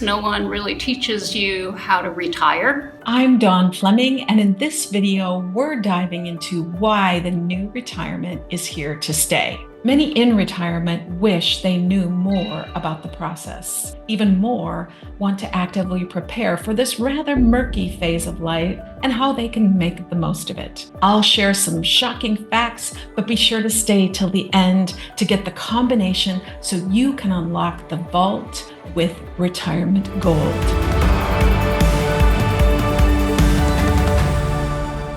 No one really teaches you how to retire. I'm Dawn Fleming, and in this video, we're diving into why the new retirement is here to stay. Many in retirement wish they knew more about the process. Even more, want to actively prepare for this rather murky phase of life and how they can make the most of it. I'll share some shocking facts, but be sure to stay till the end to get the combination so you can unlock the vault with retirement gold.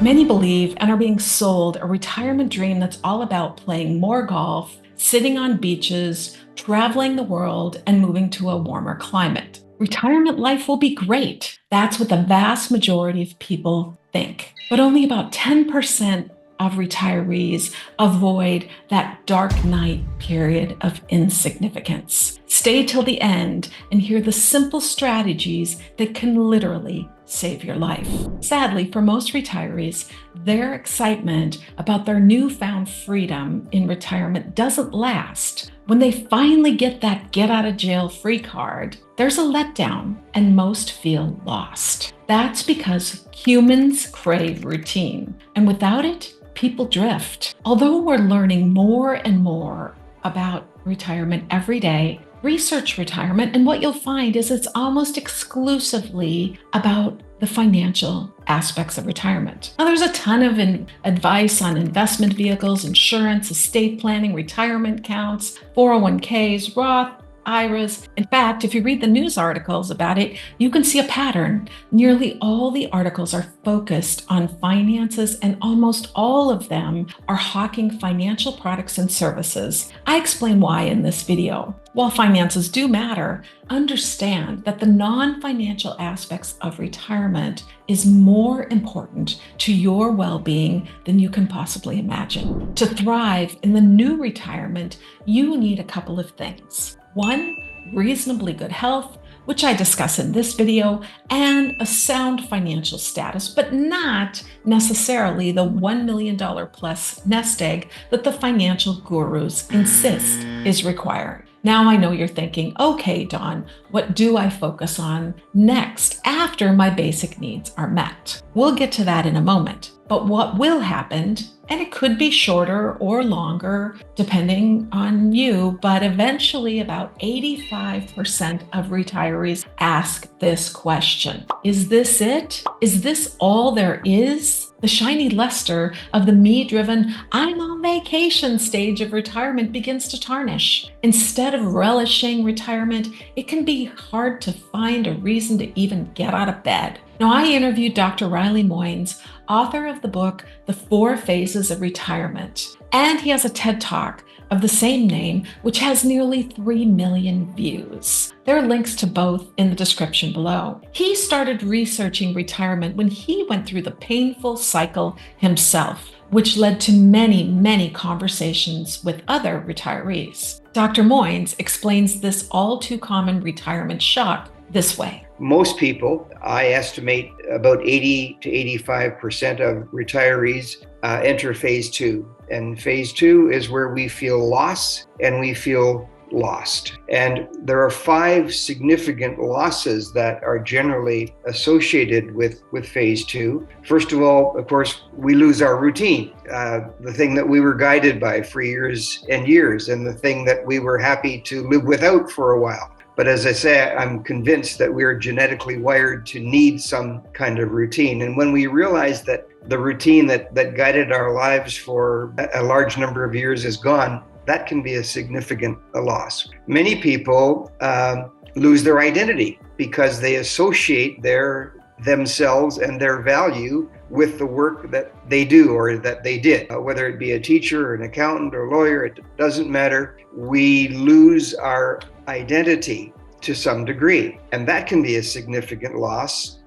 Many believe and are being sold a retirement dream that's all about playing more golf, sitting on beaches, traveling the world, and moving to a warmer climate. Retirement life will be great. That's what the vast majority of people think. But only about 10% of retirees avoid that dark night period of insignificance. Stay till the end and hear the simple strategies that can literally save your life. Sadly, for most retirees, their excitement about their newfound freedom in retirement doesn't last. When they finally get that get out of jail free card, there's a letdown and most feel lost. That's because humans crave routine, and without it, people drift. Although we're learning more and more about retirement every day, research retirement, and what you'll find is it's almost exclusively about the financial aspects of retirement. Now, there's a ton of advice on investment vehicles, insurance, estate planning, retirement accounts, 401ks, Roth, IRAs. In fact, if you read the news articles about it, you can see a pattern. Nearly all the articles are focused on finances, and almost all of them are hawking financial products and services. I explain why in this video. While finances do matter, understand that the non-financial aspects of retirement is more important to your well-being than you can possibly imagine. To thrive in the new retirement, you need a couple of things. One, reasonably good health, which I discuss in this video, and a sound financial status, but not necessarily the $1 million plus nest egg that the financial gurus insist is required. Now I know you're thinking, okay, Dawn, what do I focus on next after my basic needs are met? We'll get to that in a moment. But what will happen, and it could be shorter or longer, depending on you, but eventually about 85% of retirees ask this question. Is this it? Is this all there is? The shiny luster of the me-driven, I'm on vacation stage of retirement begins to tarnish. Instead of relishing retirement, it can be hard to find a reason to even get out of bed. Now, I interviewed Dr. Riley Moynes, author of the book, The 4 Phases of Retirement, and he has a TED Talk of the same name, which has nearly 3 million views. There are links to both in the description below. He started researching retirement when he went through the painful cycle himself, which led to many, many conversations with other retirees. Dr. Moynes explains this all too common retirement shock this way. Most people, I estimate about 80 to 85% of retirees enter phase 2. And phase 2 is where we feel loss and we feel lost. And there are 5 significant losses that are generally associated with phase 2. First of all, of course, we lose our routine, the thing that we were guided by for years and years, and the thing that we were happy to live without for a while. But as I say, I'm convinced that we're genetically wired to need some kind of routine. And when we realize that the routine that guided our lives for a large number of years is gone, that can be a significant loss. Many people lose their identity because they associate themselves and their value with the work that they do or that they did. Whether it be a teacher or an accountant or lawyer, it doesn't matter. We lose our identity to some degree, and that can be a significant loss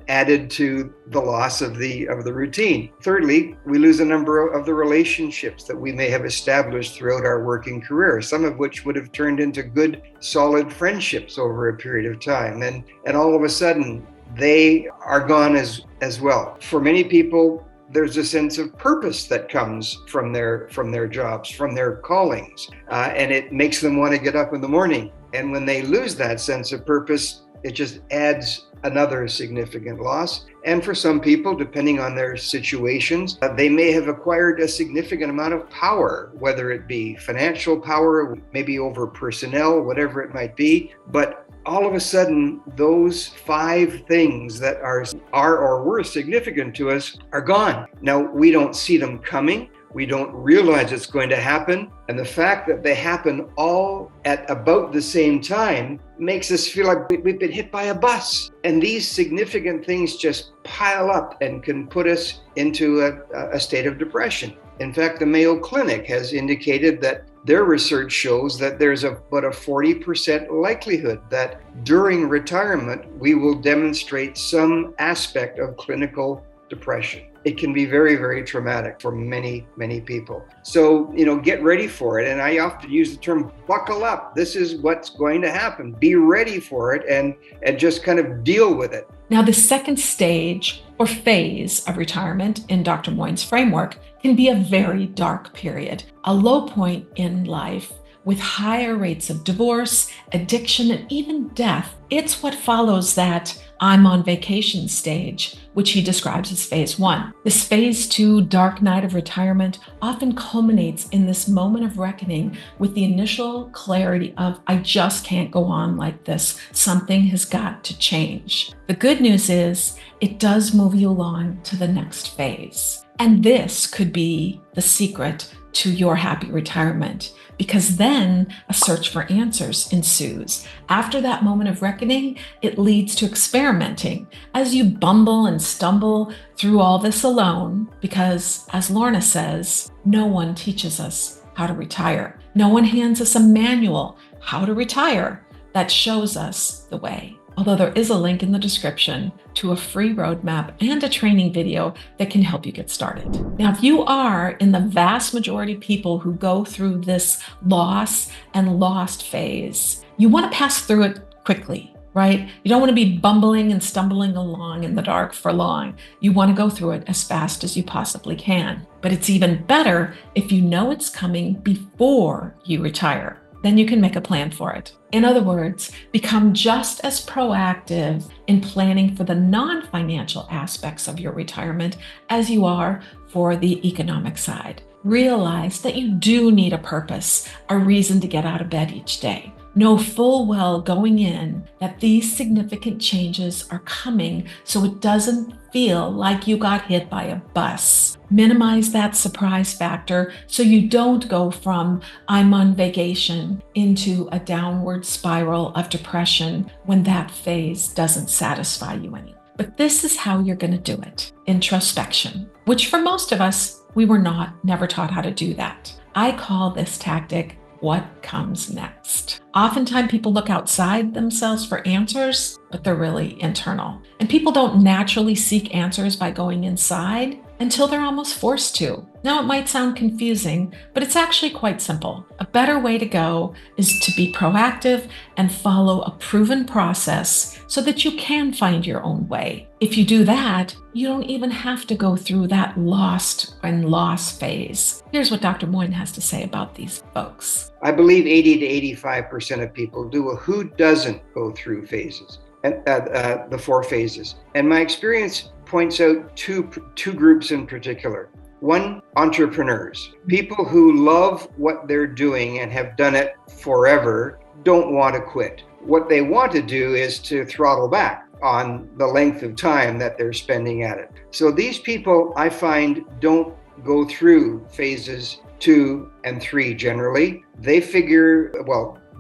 added to the loss of the routine. Thirdly, we lose a number of the relationships that we may have established throughout our working career, some of which would have turned into good, solid friendships over a period of time, and all of a sudden they are gone as well. For many people, there's a sense of purpose that comes from their jobs, from their callings, and it makes them want to get up in the morning And when they lose that sense of purpose, it just adds another significant loss. And for some people, depending on their situations, they may have acquired a significant amount of power, whether it be financial power, maybe over personnel, whatever it might be. But all of a sudden, those 5 things that are or were significant to us are gone. Now, we don't see them coming. We don't realize it's going to happen. And the fact that they happen all at about the same time makes us feel like we've been hit by a bus. And these significant things just pile up and can put us into a state of depression. In fact, the Mayo Clinic has indicated that their research shows that there's about a 40% likelihood that during retirement, we will demonstrate some aspect of clinical depression. It can be very, very traumatic for many, many people. So, get ready for it. And I often use the term buckle up. This is what's going to happen. Be ready for it and just kind of deal with it. Now, the second stage or phase of retirement in Dr. Moyne's framework can be a very dark period, a low point in life with higher rates of divorce, addiction, and even death. It's what follows that I'm on vacation stage, which he describes as phase 1. This phase 2 dark night of retirement often culminates in this moment of reckoning with the initial clarity of, I just can't go on like this. Something has got to change. The good news is it does move you along to the next phase. And this could be the secret to your happy retirement, because then a search for answers ensues. After that moment of reckoning, it leads to experimenting as you bumble and stumble through all this alone, because as Lorna says, no one teaches us how to retire. No one hands us a manual how to retire that shows us the way. Although there is a link in the description to a free roadmap and a training video that can help you get started. Now, if you are in the vast majority of people who go through this loss and lost phase, you want to pass through it quickly, right? You don't want to be bumbling and stumbling along in the dark for long. You want to go through it as fast as you possibly can. But it's even better if you know it's coming before you retire. Then you can make a plan for it. In other words, become just as proactive in planning for the non-financial aspects of your retirement as you are for the economic side. Realize that you do need a purpose, a reason to get out of bed each day. Know full well going in that these significant changes are coming so it doesn't feel like you got hit by a bus. Minimize that surprise factor so you don't go from I'm on vacation into a downward spiral of depression when that phase doesn't satisfy you anymore. But this is how you're going to do it. Introspection, which for most of us, we were never taught how to do that. I call this tactic what comes next. Oftentimes people look outside themselves for answers, but they're really internal. And people don't naturally seek answers by going inside until they're almost forced to. Now, it might sound confusing, but it's actually quite simple. A better way to go is to be proactive and follow a proven process so that you can find your own way. If you do that, you don't even have to go through that lost and loss phase. Here's what Dr. Moyne has to say about these folks. I believe 80 to 85% of people do. Who doesn't go through phases? And the 4 phases. And my experience points out two groups in particular. One, entrepreneurs. People who love what they're doing and have done it forever don't want to quit. What they want to do is to throttle back on the length of time that they're spending at it. So these people, I find, don't go through phases 2 and 3 generally. They figure,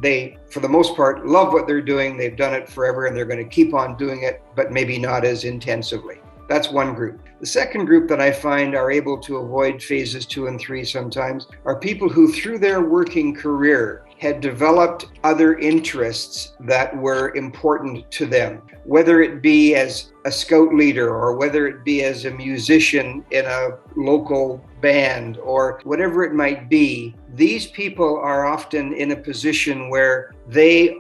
they, for the most part, love what they're doing. They've done it forever and they're going to keep on doing it, but maybe not as intensively. That's one group. The second group that I find are able to avoid phases 2 and 3 sometimes are people who, through their working career, had developed other interests that were important to them, whether it be as a scout leader or whether it be as a musician in a local band or whatever it might be. These people are often in a position where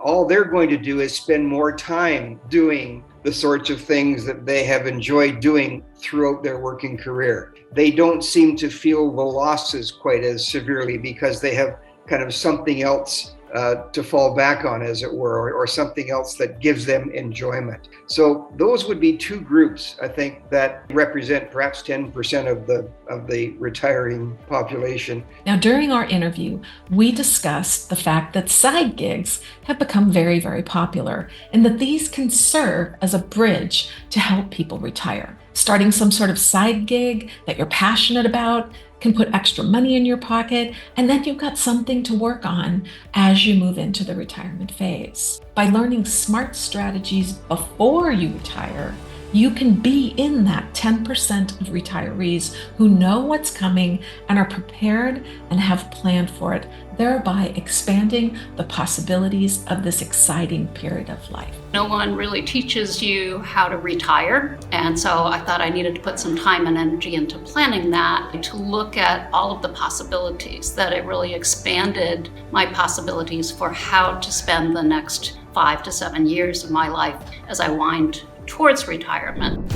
all they're going to do is spend more time doing the sorts of things that they have enjoyed doing throughout their working career. They don't seem to feel the losses quite as severely because they have kind of something else to fall back on, as it were, or something else that gives them enjoyment. So those would be two groups, I think, that represent perhaps 10% of the retiring population. Now, during our interview, we discussed the fact that side gigs have become very, very popular and that these can serve as a bridge to help people retire. Starting some sort of side gig that you're passionate about can put extra money in your pocket, and then you've got something to work on as you move into the retirement phase. By learning smart strategies before you retire, you can be in that 10% of retirees who know what's coming and are prepared and have planned for it, thereby expanding the possibilities of this exciting period of life. No one really teaches you how to retire, and so I thought I needed to put some time and energy into planning that, to look at all of the possibilities, that it really expanded my possibilities for how to spend the next 5 to 7 years of my life as I wind towards retirement.